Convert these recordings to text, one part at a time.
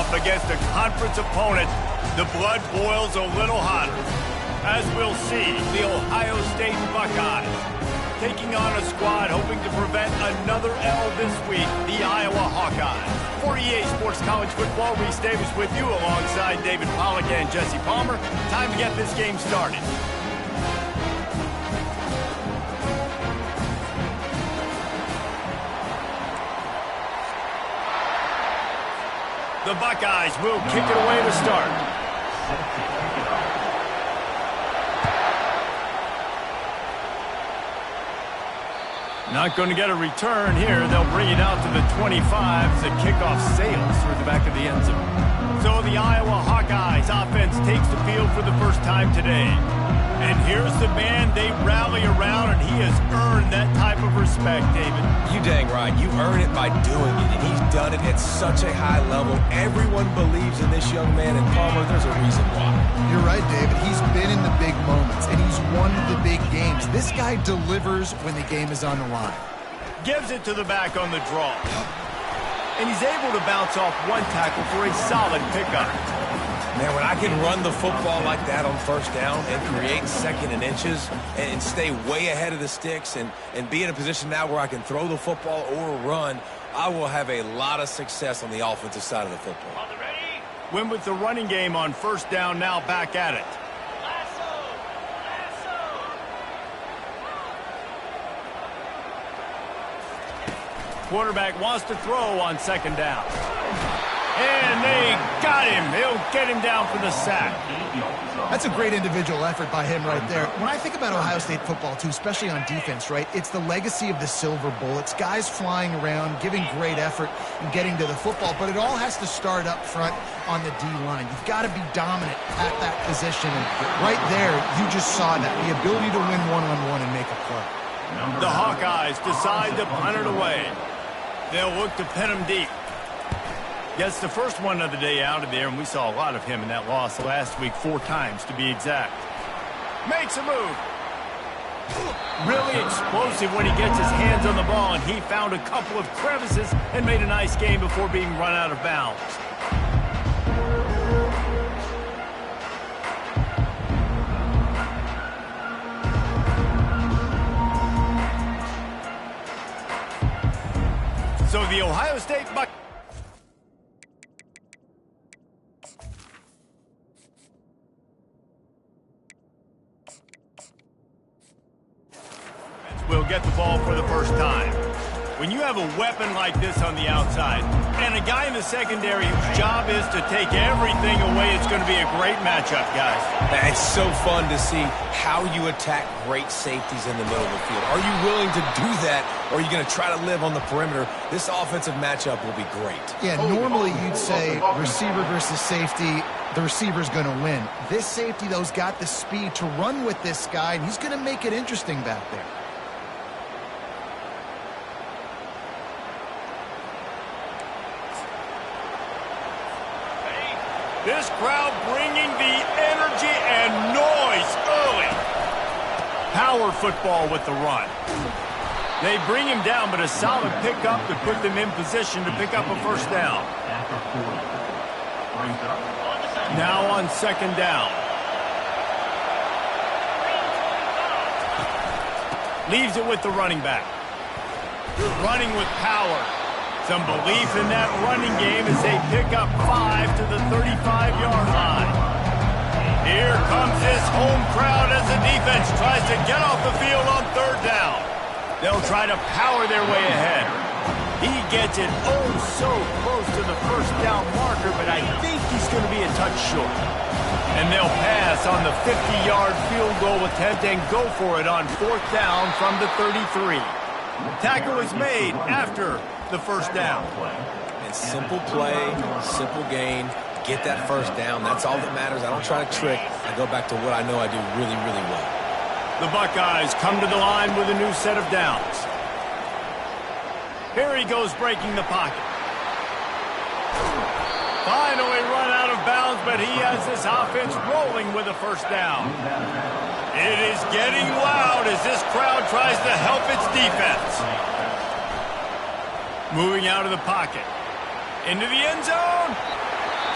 up against a conference opponent, the blood boils a little hotter. As we'll see, the Ohio State Buckeyes taking on a squad hoping to prevent another L this week, the Iowa Hawkeyes. For EA Sports College Football, Reese Davis with you alongside David Pollack and Jesse Palmer. Time to get this game started. The Buckeyes will kick it away to start. Not going to get a return here. They'll bring it out to the 25 as the kickoff sails through the back of the end zone. So the Iowa Hawkeyes offense takes the field for the first time today. And here's the man they rally around, and he has earned that type of respect, David. You dang right. You earn it by doing it, and he's done it at such a high level. Everyone believes in this young man, and Palmer, there's a reason why. You're right, David. He's been in the big moments, and he's won the big games. This guy delivers when the game is on the line. Gives it to the back on the draw. And he's able to bounce off one tackle for a solid pickup. Man, when I can run the football like that on first down and create second and inches and stay way ahead of the sticks and be in a position now where I can throw the football or run, I will have a lot of success on the offensive side of the football. Win with the running game on first down, now back at it. Quarterback wants to throw on second down. And they got him. They'll get him down for the sack. That's a great individual effort by him right there. When I think about Ohio State football, too, especially on defense, right, it's the legacy of the Silver Bullets, guys flying around, giving great effort and getting to the football. But it all has to start up front on the D-line. You've got to be dominant at that position. And right there, you just saw that, the ability to win one-on-one and make a play. The Hawkeyes decide to punt it away. They'll look to pin him deep. Gets the first one of the day out of there, and we saw a lot of him in that loss last week, 4 times to be exact. Makes a move. Really explosive when he gets his hands on the ball, and he found a couple of crevices and made a nice game before being run out of bounds. So the Ohio State Buckeyes will get the ball for the first time. When you have a weapon like this on the outside and a guy in the secondary whose job is to take everything away, it's going to be a great matchup, guys. It's so fun to see how you attack great safeties in the middle of the field. Are you willing to do that, or are you going to try to live on the perimeter? This offensive matchup will be great. Yeah, normally you'd say receiver versus safety, the receiver's going to win. This safety, though, has got the speed to run with this guy, and he's going to make it interesting back there. This crowd bringing the energy and noise early. Power football with the run. They bring him down, but a solid pickup to put them in position to pick up a first down. Now on second down. Leaves it with the running back. Running with power. Some belief in that running game as they pick up 5 to the 35-yard line. Here comes this home crowd as the defense tries to get off the field on third down. They'll try to power their way ahead. He gets it oh so close to the first down marker, but I think he's going to be a touch short. And they'll pass on the 50-yard field goal attempt and go for it on fourth down from the 33. Tackle is made after the first down. And simple play, simple gain, get that first down. That's all that matters. I don't try to trick. I go back to what I know I do really, really well. The Buckeyes come to the line with a new set of downs. Here he goes breaking the pocket. Finally run out of bounds, but he has this offense rolling with a first down. It is getting loud as this crowd tries to help its defense. Moving out of the pocket. Into the end zone.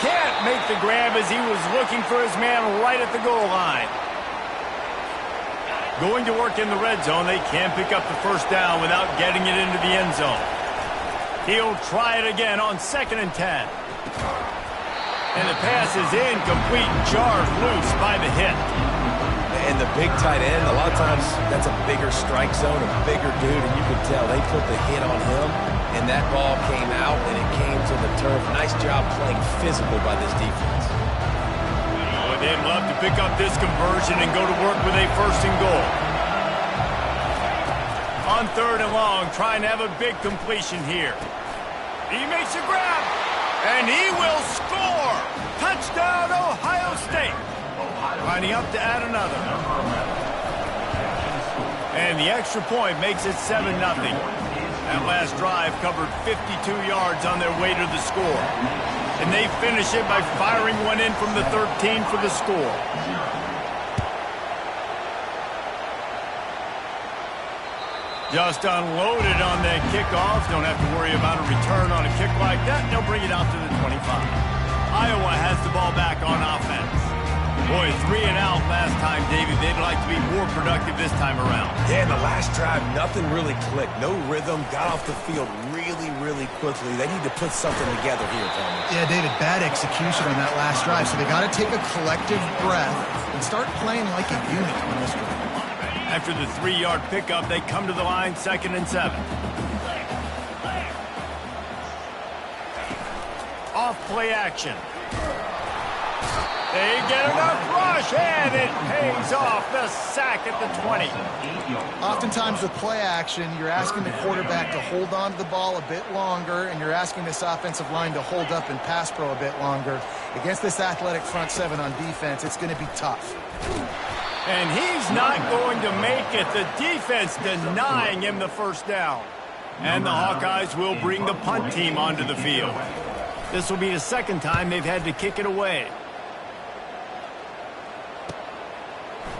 can't make the grab as he was looking for his man right at the goal line. Going to work in the red zone, they can't pick up the first down without getting it into the end zone. He'll try it again on 2nd and 10. And the pass is incomplete, jarred loose by the hit. And the big tight end, a lot of times that's a bigger strike zone, a bigger dude, and you could tell they put the hit on him, and that ball came out, and it came to the turf. Nice job playing physical by this defense. They'd love to pick up this conversion and go to work with a 1st and goal. On 3rd and long, trying to have a big completion here. He makes a grab, and he will score! Touchdown, Ohio State! Lining up to add another. And the extra point makes it 7-0. That last drive covered 52 yards on their way to the score. And they finish it by firing one in from the 13 for the score. Just unloaded on that kickoff. Don't have to worry about a return on a kick like that. They'll bring it out to the 25. Iowa has the ball back on offense. Boy, 3 and out last time, David. They'd like to be more productive this time around. Yeah, in the last drive, nothing really clicked. No rhythm. Got off the field really quickly. They need to put something together here, Palmer. Yeah, David, bad execution on that last drive. So they got to take a collective breath and start playing like a unit on this one. After the 3-yard pickup, they come to the line, 2nd and 7. Off play action. They get enough rush, and it pays off. The sack at the 20. Oftentimes with play action, you're asking the quarterback to hold on to the ball a bit longer, and you're asking this offensive line to hold up and pass pro a bit longer. Against this athletic front 7 on defense, it's going to be tough. And he's not going to make it. The defense denying him the first down. And the Hawkeyes will bring the punt team onto the field. This will be the 2nd time they've had to kick it away.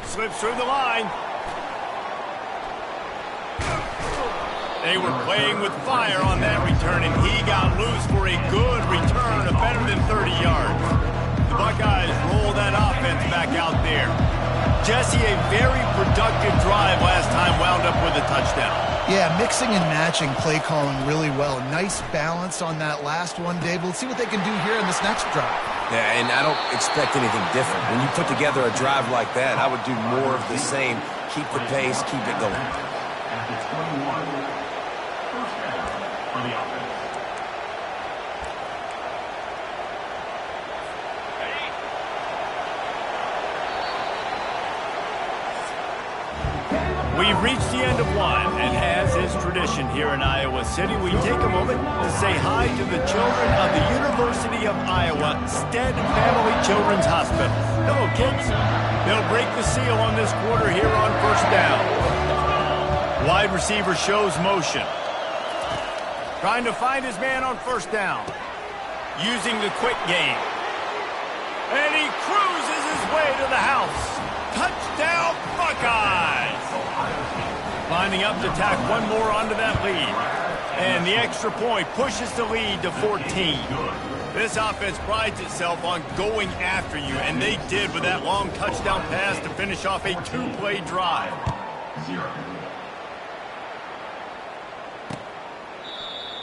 Slips through the line. They were playing with fire on that return, and he got loose for a good return of better than 30 yards. The Buckeyes roll that offense back out there. Jesse, a very productive drive last time, wound up with a touchdown. Yeah, mixing and matching play calling really well. Nice balance on that last one, Dave. Let's see what they can do here in this next drive. Yeah, and I don't expect anything different. When you put together a drive like that, I would do more of the same. Keep the pace, keep it going. We've reached the end of one, and as is tradition here in Iowa City, we take a moment to say hi to the children of the University of Iowa Stead Family Children's Hospital. Hello, kids. They'll break the seal on this quarter here on 1st down. Wide receiver shows motion. Trying to find his man on 1st down. Using the quick game. And he cruises his way to the house. Touchdown, Buckeyes! Lining up to tack one more onto that lead. And the extra point pushes the lead to 14. This offense prides itself on going after you, and they did with that long touchdown pass to finish off a 2-play drive.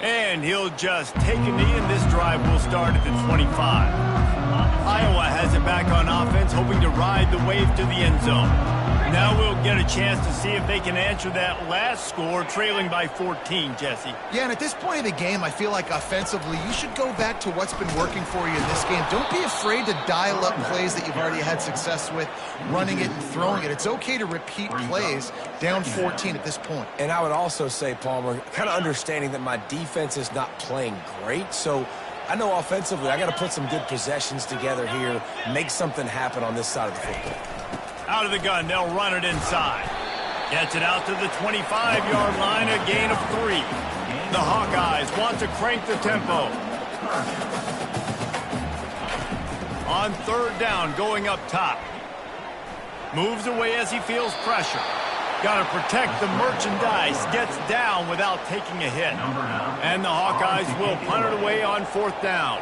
And he'll just take a knee, and this drive will start at the 25. Iowa has it back on offense, hoping to ride the wave to the end zone. Now we'll get a chance to see if they can answer that last score, trailing by 14, Jesse. Yeah, and at this point of the game, I feel like offensively, you should go back to what's been working for you in this game. Don't be afraid to dial up plays that you've already had success with, running it and throwing it. It's okay to repeat plays down 14 at this point. And I would also say, Palmer, kind of understanding that my defense is not playing great, so I know offensively I got to put some good possessions together here, make something happen on this side of the football. Out of the gun, they'll run it inside. Gets it out to the 25-yard line, a gain of 3. The Hawkeyes want to crank the tempo. On 3rd down, going up top. Moves away as he feels pressure. Got to protect the merchandise. Gets down without taking a hit. And the Hawkeyes will punt it away on 4th down.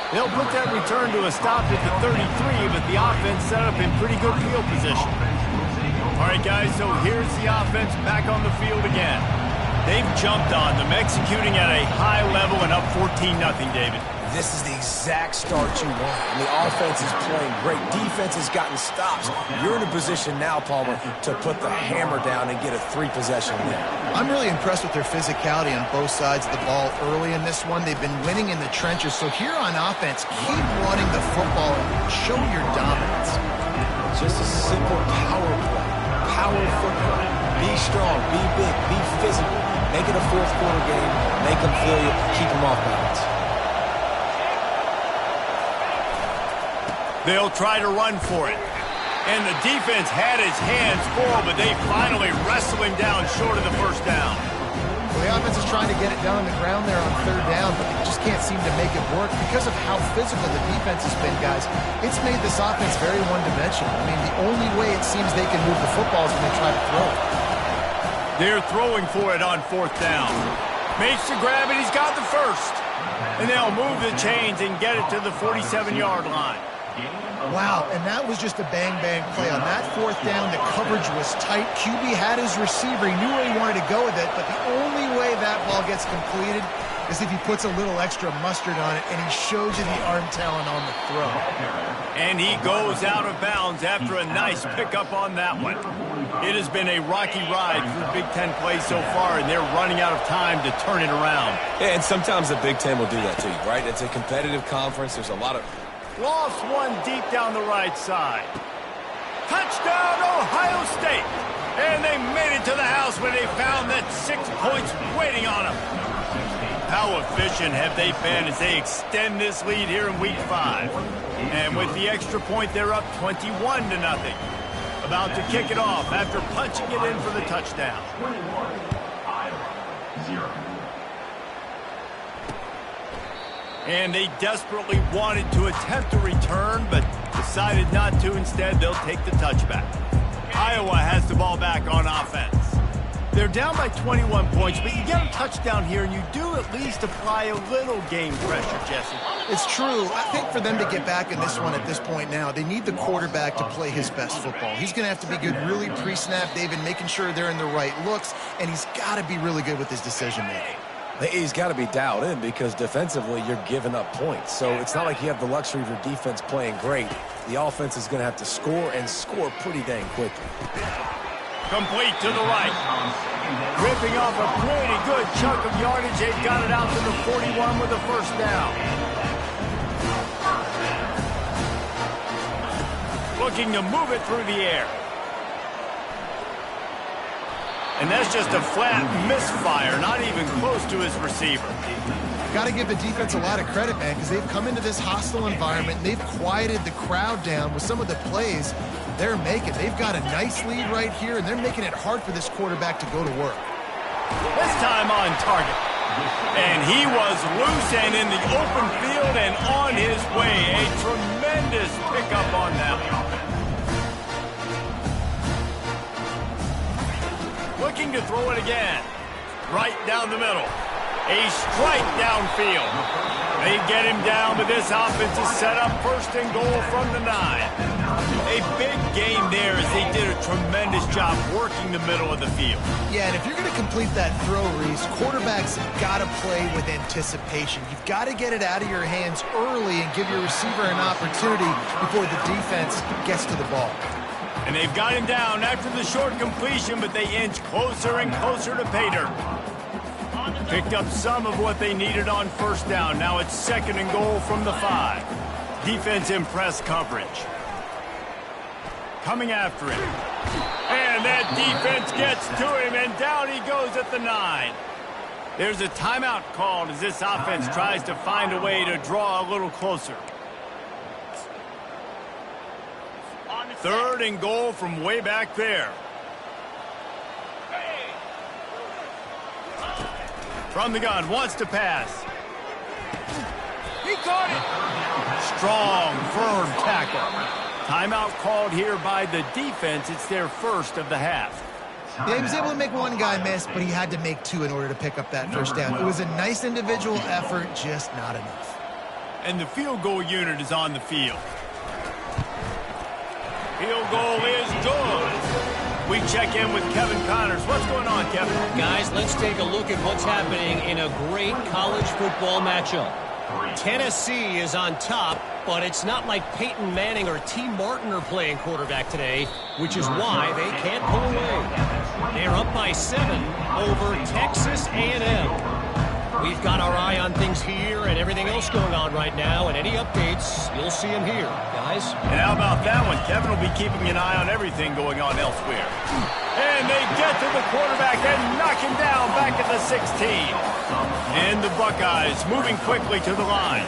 They'll put that return to a stop at the 33, but the offense set up in pretty good field position. All right, guys, so here's the offense back on the field again. They've jumped on them, executing at a high level and up 14-0, David. This is the exact start you want. And the offense is playing great. Defense has gotten stops. You're in a position now, Palmer, to put the hammer down and get a 3-possession win. I'm really impressed with their physicality on both sides of the ball early in this one. They've been winning in the trenches. So here on offense, keep running the football and show your dominance. Just a simple power play. Power football. Be strong. Be big. Be physical. Make it a fourth-quarter game. Make them feel you. Keep them off balance. They'll try to run for it. And the defense had his hands full, but they finally wrestle him down short of the first down. Well, the offense is trying to get it down on the ground there on third down, but they just can't seem to make it work because of how physical the defense has been, guys. It's made this offense very one-dimensional. I mean, the only way it seems they can move the football is when they try to throw it. They're throwing for it on fourth down. Makes the grab, and he's got the first. And they'll move the chains and get it to the 47-yard line. Wow, and that was just a bang-bang play. On that fourth down, the coverage was tight. QB had his receiver. He knew where he wanted to go with it, but the only way that ball gets completed is if he puts a little extra mustard on it, and he shows you the arm talent on the throw. And he goes out of bounds after a nice pickup on that one. It has been a rocky ride through Big Ten play so far, and they're running out of time to turn it around. Yeah, and sometimes the Big Ten will do that to you, right? It's a competitive conference. There's a lot of... Lost one deep down the right side. Touchdown, Ohio State! And they made it to the house when they found that 6 points waiting on them. How efficient have they been as they extend this lead here in Week 5? And with the extra point, they're up 21-0. About to kick it off after punching it in for the touchdown. And they desperately wanted to attempt a return, but decided not to. Instead, they'll take the touchback. Iowa has the ball back on offense. They're down by 21 points, but you get a touchdown here, and you do at least apply a little game pressure, Jesse. It's true. I think for them to get back in this one at this point now, they need the quarterback to play his best football. He's going to have to be good really pre-snap, David, making sure they're in the right looks, and he's got to be really good with his decision-making. He's got to be dialed in because defensively you're giving up points. So it's not like you have the luxury of your defense playing great. The offense is going to have to score and score pretty dang quickly. Complete to the right. Ripping off a pretty good chunk of yardage. They've got it out to the 41 with a first down. Looking to move it through the air. And that's just a flat misfire, not even close to his receiver. Got to give the defense a lot of credit, man, because they've come into this hostile environment. They've quieted the crowd down with some of the plays they're making. They've got a nice lead right here, and they're making it hard for this quarterback to go to work. This time on target. And he was loose and in the open field and on his way. A tremendous pickup on that one. Looking to throw it again. Right down the middle. A strike downfield. They get him down, but this offense is set up first and goal from the 9. A big game there as they did a tremendous job working the middle of the field. Yeah, and if you're going to complete that throw, Reese, quarterbacks have got to play with anticipation. You've got to get it out of your hands early and give your receiver an opportunity before the defense gets to the ball. And they've got him down after the short completion, but they inch closer and closer to pay dirt. Picked up some of what they needed on first down. Now it's second and goal from the 5. Defense in press coverage. Coming after him. And that defense gets to him, and down he goes at the 9. There's a timeout called as this offense tries to find a way to draw a little closer. Third and goal from way back there. From the gun, wants to pass. He caught it. Strong, firm tackle. Timeout called here by the defense. It's their first of the half. Yeah, he was able to make one guy miss, but he had to make 2 in order to pick up that first down. It was a nice individual effort, just not enough. And the field goal unit is on the field. Field goal is good. We check in with Kevin Connors. What's going on, Kevin? Guys, let's take a look at what's happening in a great college football matchup. Tennessee is on top, but it's not like Peyton Manning or T. Martin are playing quarterback today, which is why they can't pull away. They're up by 7 over Texas A&M. We've got our eye on things here and everything else going on right now, and any updates, you'll see them here, guys. And how about that one? Kevin will be keeping an eye on everything going on elsewhere. And they get to the quarterback and knock him down back at the 16. And the Buckeyes moving quickly to the line.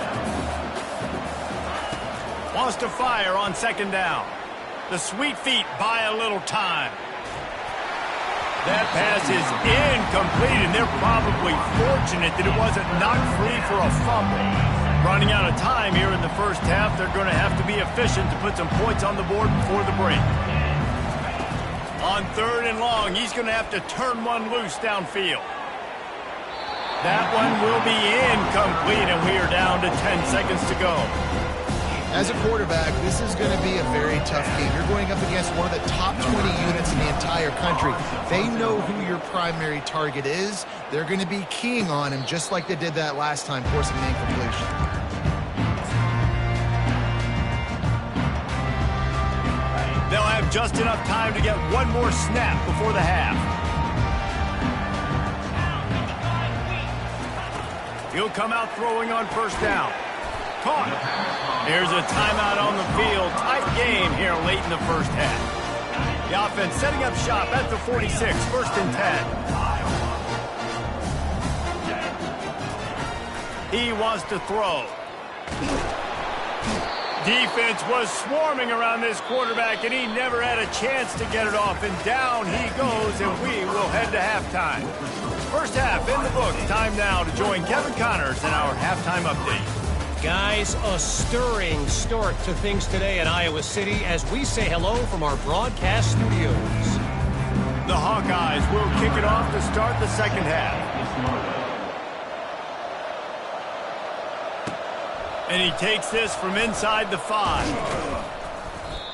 Wants to fire on second down. The Sweet Feet buy a little time. That pass is incomplete, and they're probably fortunate that it wasn't knocked free for a fumble. Running out of time here in the first half, they're going to have to be efficient to put some points on the board before the break. On 3rd and long, he's going to have to turn one loose downfield. That one will be incomplete, and we are down to 10 seconds to go. As a quarterback, this is going to be a very tough game. You're going up against one of the top 20 units in the entire country. They know who your primary target is. They're going to be keying on him just like they did that last time, forcing the incompletion. They'll have just enough time to get one more snap before the half. He'll come out throwing on first down. Caught. Here's a timeout on the field. Tight game here late in the first half. The offense setting up shop at the 46, 1st and 10. He wants to throw. Defense was swarming around this quarterback, and he never had a chance to get it off. And down he goes, and we will head to halftime. First half in the books. Time now to join Kevin Connors in our halftime update. Guys, a stirring start to things today at Iowa City as we say hello from our broadcast studios. The Hawkeyes will kick it off to start the second half. And he takes this from inside the 5.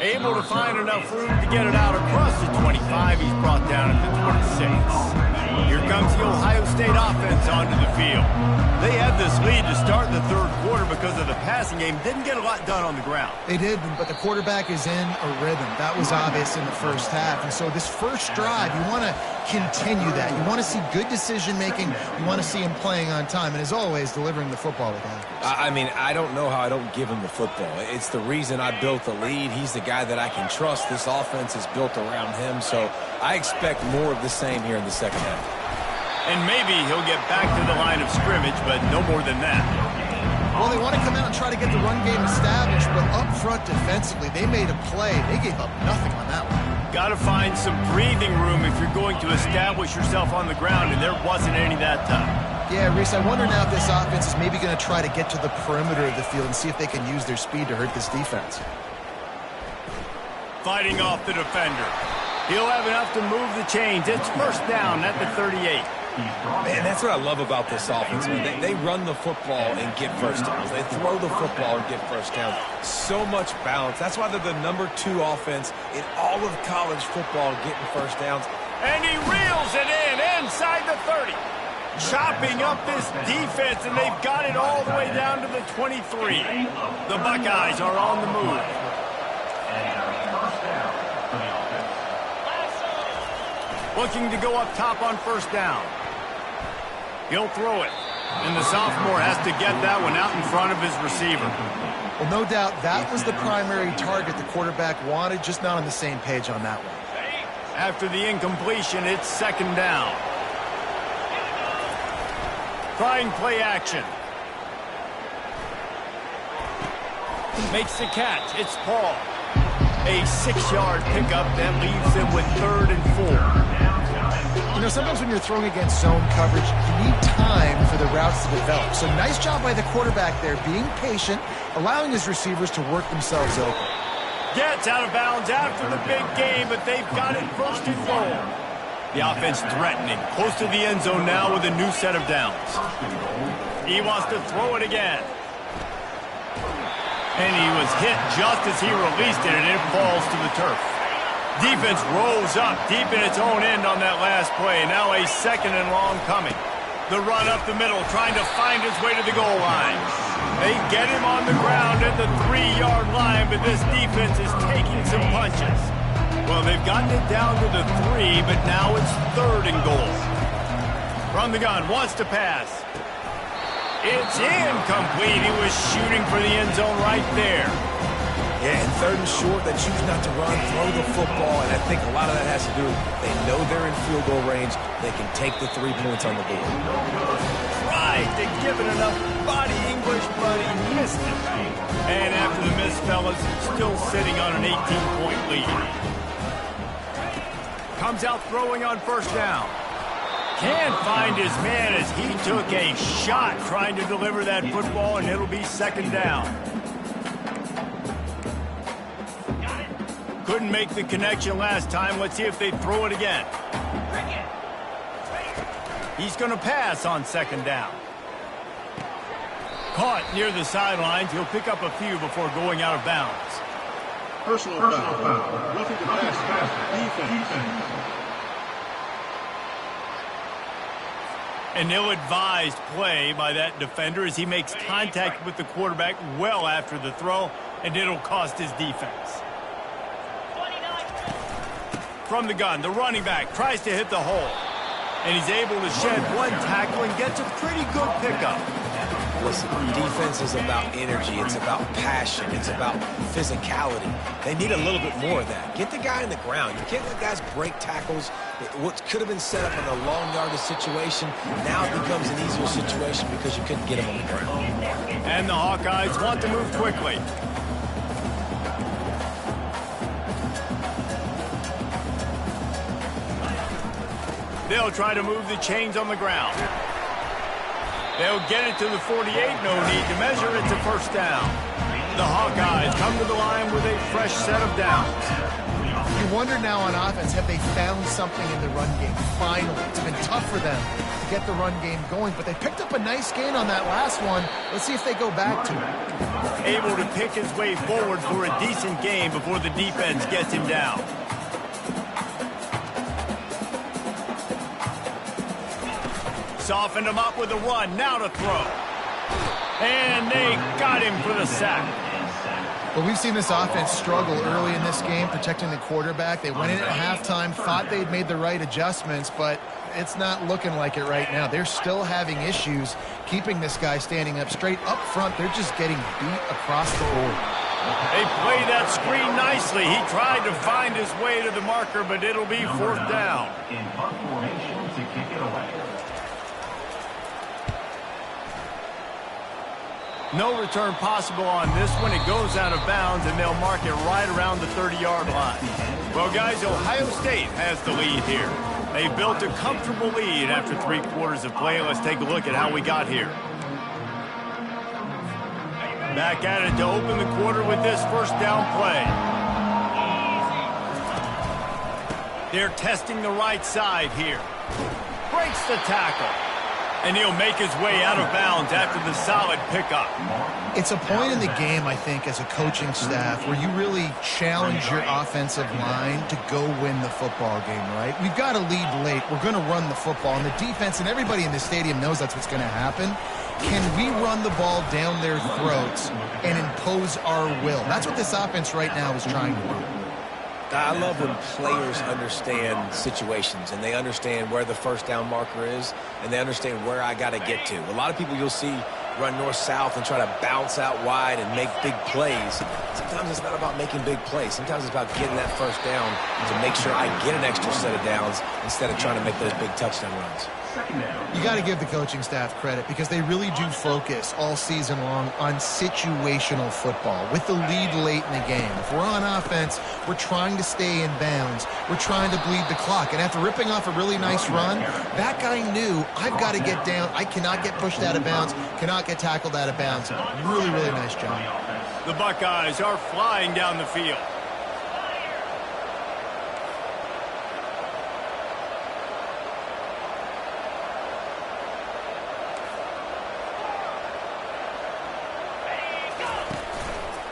Able to find enough room to get it out across the 25. He's brought down at the 26. Here comes the Ohio State offense onto the field. They had this lead to start the 3rd quarter because of the passing game. Didn't get a lot done on the ground. They did, but the quarterback is in a rhythm. That was obvious in the first half. And so this first drive, you want to continue that. You want to see good decision-making. You want to see him playing on time. And as always, delivering the football with accuracy. I mean, I don't know how I don't give him the football. It's the reason I built the lead. He's the guy that I can trust. This offense is built around him. So I expect more of the same here in the second half. And maybe he'll get back to the line of scrimmage, but no more than that. Well, they want to come out and try to get the run game established, but up front defensively, they made a play. They gave up nothing on that one. Got to find some breathing room if you're going to establish yourself on the ground, and there wasn't any that time. Yeah, Reese, I wonder now if this offense is maybe going to try to get to the perimeter of the field and see if they can use their speed to hurt this defense. Fighting off the defender. He'll have enough to move the chains. It's first down at the 38. Man, that's what I love about this offense. They run the football and get first downs. They throw the football and get first downs. So much balance. That's why they're the #2 offense in all of college football getting first downs. And he reels it in inside the 30. Chopping up this defense, and they've got it all the way down to the 23. The Buckeyes are on the move. Looking to go up top on first down. He'll throw it. And the sophomore has to get that one out in front of his receiver. Well, no doubt that was the primary target the quarterback wanted, just not on the same page on that one. After the incompletion, it's second down. Trying play action. Makes the catch. It's Paul. A 6-yard pickup that leaves him with 3rd and 4. You know, sometimes when you're throwing against zone coverage, you need time for the routes to develop. So nice job by the quarterback there, being patient, allowing his receivers to work themselves open. Gets out of bounds after the big game, but they've got it 1st and goal. The offense threatening, close to the end zone now with a new set of downs. He wants to throw it again. And he was hit just as he released it, and it falls to the turf. Defense rolls up deep in its own end on that last play. Now a second and long coming. The run up the middle, trying to find his way to the goal line. They get him on the ground at the 3-yard line, but this defense is taking some punches. Well, they've gotten it down to the 3, but now it's 3rd and goal. From the gun, wants to pass. It's incomplete. He was shooting for the end zone right there. Yeah, and 3rd and short, they choose not to run, throw the football, and I think a lot of that has to do, they know they're in field goal range, they can take the 3 points on the board. Right, they give it enough body English, but he missed it. And after the miss, fellas, still sitting on an 18-point lead. Comes out throwing on 1st down. Can't find his man as he took a shot trying to deliver that football, and it'll be 2nd down. Couldn't make the connection last time. Let's see if they throw it again. He's going to pass on 2nd down. Caught near the sidelines. He'll pick up a few before going out of bounds. Personal foul. Roughing the pass. Defense. An ill-advised play by that defender as he makes contact with the quarterback well after the throw, and it'll cost his defense. From the gun, the running back tries to hit the hole, and he's able to shed 1 tackle and gets a pretty good pickup. Listen, defense is about energy. It's about passion. It's about physicality. They need a little bit more of that. Get the guy in the ground. You can't let guys break tackles. What could have been set up in a long yardage situation, now it becomes an easier situation because you couldn't get him on the ground. And the Hawkeyes want to move quickly. They'll try to move the chains on the ground. They'll get it to the 48, no need to measure it to 1st down. The Hawkeyes come to the line with a fresh set of downs. You wonder now on offense, have they found something in the run game? Finally, it's been tough for them to get the run game going, but they picked up a nice gain on that last one. Let's see if they go back to it. Able to pick his way forward for a decent game before the defense gets him down. Softened him up with a run, now to throw. And they got him for the sack. Well, we've seen this offense struggle early in this game, protecting the quarterback. They went in at halftime, thought they'd made the right adjustments, but it's not looking like it right now. They're still having issues keeping this guy standing up straight. Up front, they're just getting beat across the board. They play that screen nicely. He tried to find his way to the marker, but it'll be 4th down. In punt formation to kick it away. No return possible on this one. It goes out of bounds, and they'll mark it right around the 30-yard line. Well, guys, Ohio State has the lead here. They built a comfortable lead after 3 quarters of play. Let's take a look at how we got here. Back at it to open the quarter with this 1st down play. They're testing the right side here. Breaks the tackle. And he'll make his way out of bounds after the solid pickup. It's a point in the game, I think, as a coaching staff, where you really challenge your offensive line to go win the football game, right? We've got to lead late. We're going to run the football. And the defense and everybody in the stadium knows that's what's going to happen. Can we run the ball down their throats and impose our will? That's what this offense right now is trying to do. I love when players understand situations and they understand where the 1st down marker is and they understand where I got to get to. A lot of people you'll see run north-south and try to bounce out wide and make big plays. Sometimes it's not about making big plays. Sometimes it's about getting that 1st down to make sure I get an extra set of downs instead of trying to make those big touchdown runs. You got to give the coaching staff credit because they really do focus all season long on situational football with the lead late in the game. If we're on offense, we're trying to stay in bounds. We're trying to bleed the clock. And after ripping off a really nice run, that guy knew, I've got to get down. I cannot get pushed out of bounds, cannot get tackled out of bounds. Really, really nice job. The Buckeyes are flying down the field.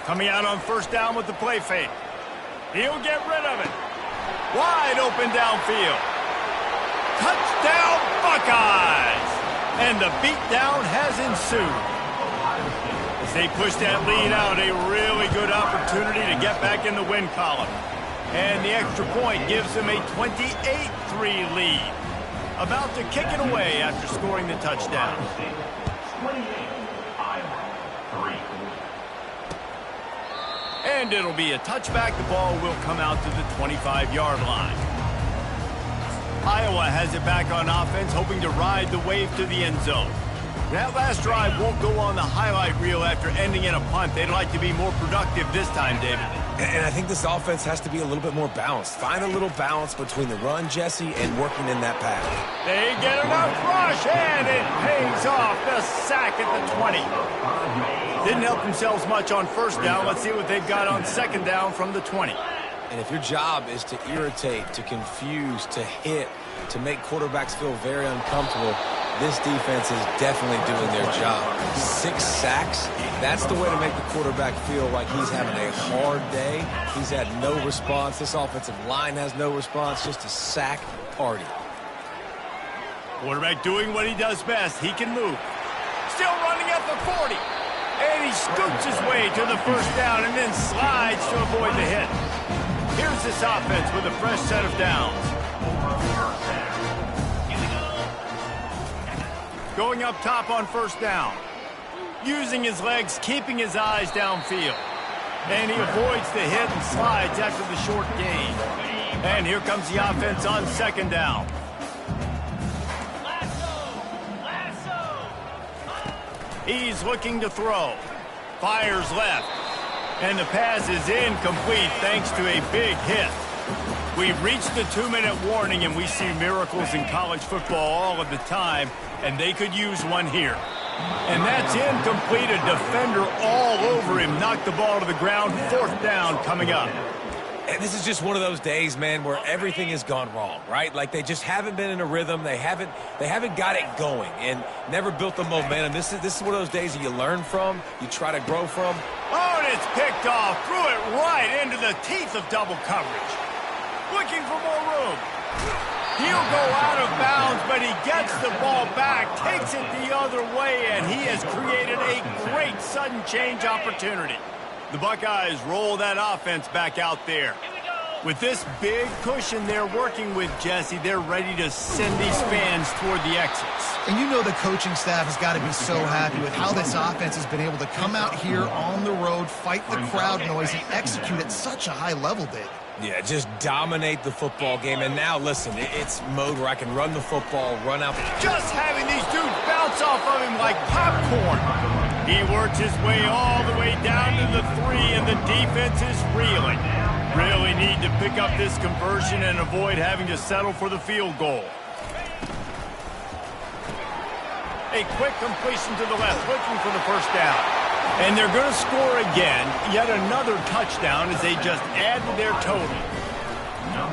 Coming out on first down with the play fake. He'll get rid of it. Wide open downfield. Touchdown, Buckeyes! And the beatdown has ensued. As they push that lead out, a really good opportunity to get back in the win column. And the extra point gives them a 28-3 lead. About to kick it away after scoring the touchdown. And it'll be a touchback. The ball will come out to the 25-yard line. Iowa has it back on offense, hoping to ride the wave to the end zone. That last drive won't go on the highlight reel after ending in a punt. They'd like to be more productive this time, David. And I think this offense has to be a little bit more balanced. Find a little balance between the run, Jesse, and working in that pass. They get enough rush, and it pays off. The sack at the 20. Didn't help themselves much on first down. Let's see what they've got on second down from the 20. And if your job is to irritate, to confuse, to hit, to make quarterbacks feel very uncomfortable, this defense is definitely doing their job. 6 sacks, that's the way to make the quarterback feel like he's having a hard day. He's had no response. This offensive line has no response, just a sack party. Quarterback doing what he does best. He can move. Still running at the 40. And he scoots his way to the first down and then slides to avoid the hit. Here's this offense with a fresh set of downs. Going up top on first down. Using his legs, keeping his eyes downfield. And he avoids the hit and slides after the short gain. And here comes the offense on second down. He's looking to throw. Fires left. And the pass is incomplete thanks to a big hit. We've reached the 2-minute warning, and we see miracles in college football all of the time, and they could use one here. And that's incomplete. A defender all over him. Knocked the ball to the ground. Fourth down coming up. And this is just one of those days, man, where everything has gone wrong, right? Like they just haven't been in a rhythm. They haven't got it going and never built the momentum. This is one of those days that you learn from, you try to grow from. Oh, and it's picked off. Threw it right into the teeth of double coverage. Looking for more room. He'll go out of bounds, but he gets the ball back, takes it the other way, and he has created a great sudden change opportunity. The Buckeyes roll that offense back out there. With this big cushion they're working with, Jesse, they're ready to send these fans toward the exits. And you know the coaching staff has got to be so happy with how this offense has been able to come out here on the road, fight the crowd noise, and execute at such a high level, David. Yeah, just dominate the football game. And now, listen, it's mode where I can run the football, run out. Just having these dudes bounce off of him like popcorn. He works his way all the way down to the 3, and the defense is reeling. Really need to pick up this conversion and avoid having to settle for the field goal. A quick completion to the left, looking for the first down. And they're going to score again, yet another touchdown as they just add to their total.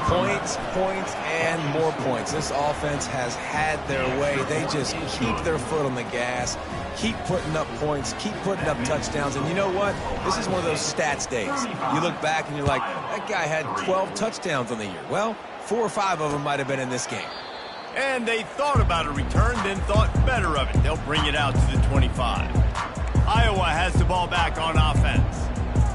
Points, points, and more points. This offense has had their way. They just keep their foot on the gas, keep putting up points, keep putting up touchdowns. And you know what? This is one of those stats days. You look back and you're like, that guy had 12 touchdowns on the year. Well, 4 or 5 of them might have been in this game. And they thought about a return, then thought better of it. They'll bring it out to the 25. Iowa has the ball back on offense.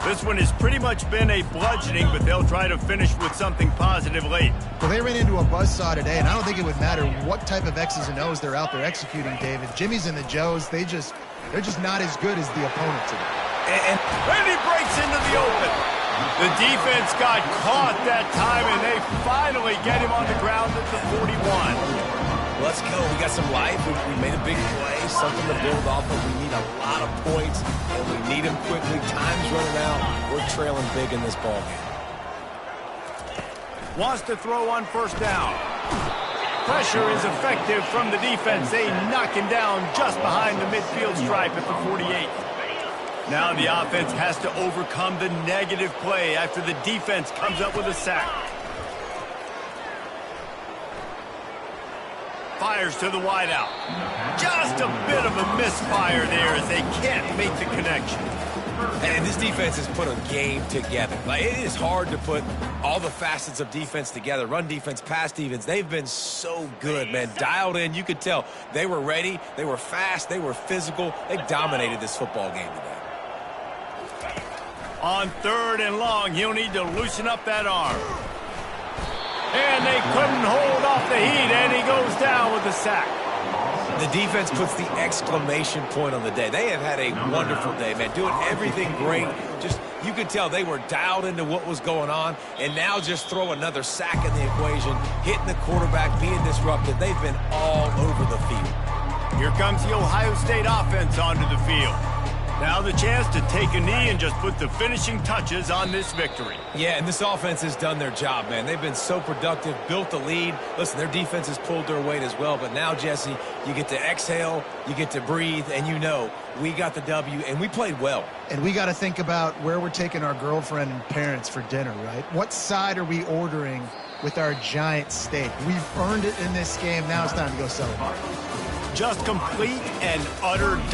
This one has pretty much been a bludgeoning, but they'll try to finish with something positive late. Well, they ran into a buzzsaw today, and I don't think it would matter what type of X's and O's they're out there executing, David. Jimmy's and the Joes, they're just not as good as the opponent today. And he breaks into the open. The defense got caught that time, and they finally get him on the ground at the 41. Let's go. We got some life. We made a big play, something to build off of. We need a lot of points, and we need them quickly. Time's running out. We're trailing big in this ballgame. Wants to throw on first down. Pressure is effective from the defense. They knock him down just behind the midfield stripe at the 48. Now the offense has to overcome the negative play after the defense comes up with a sack. Fires to the wideout. Just a bit of a misfire there as they can't make the connection. And this defense has put a game together. Like, it is hard to put all the facets of defense together. Run defense, pass defense. They've been so good, man. Dialed in. You could tell they were ready. They were fast. They were physical. They dominated this football game today. On 3rd and long, he'll need to loosen up that arm. And they couldn't hold off the heat, and he goes down with the sack. The defense puts the exclamation point on the day. They have had a wonderful day, man. Doing everything great. Just, you could tell they were dialed into what was going on. And now just throw another sack in the equation, hitting the quarterback, being disrupted. They've been all over the field. Here comes the Ohio State offense onto the field. Now the chance to take a knee and just put the finishing touches on this victory. Yeah, and this offense has done their job, man. They've been so productive, built the lead. Listen, their defense has pulled their weight as well. But now, Jesse, you get to exhale, you get to breathe, and you know we got the W, and we played well. And we got to think about where we're taking our girlfriend and parents for dinner, right? What side are we ordering with our giant steak? We've earned it in this game. Now it's time to go celebrate. Just complete and utter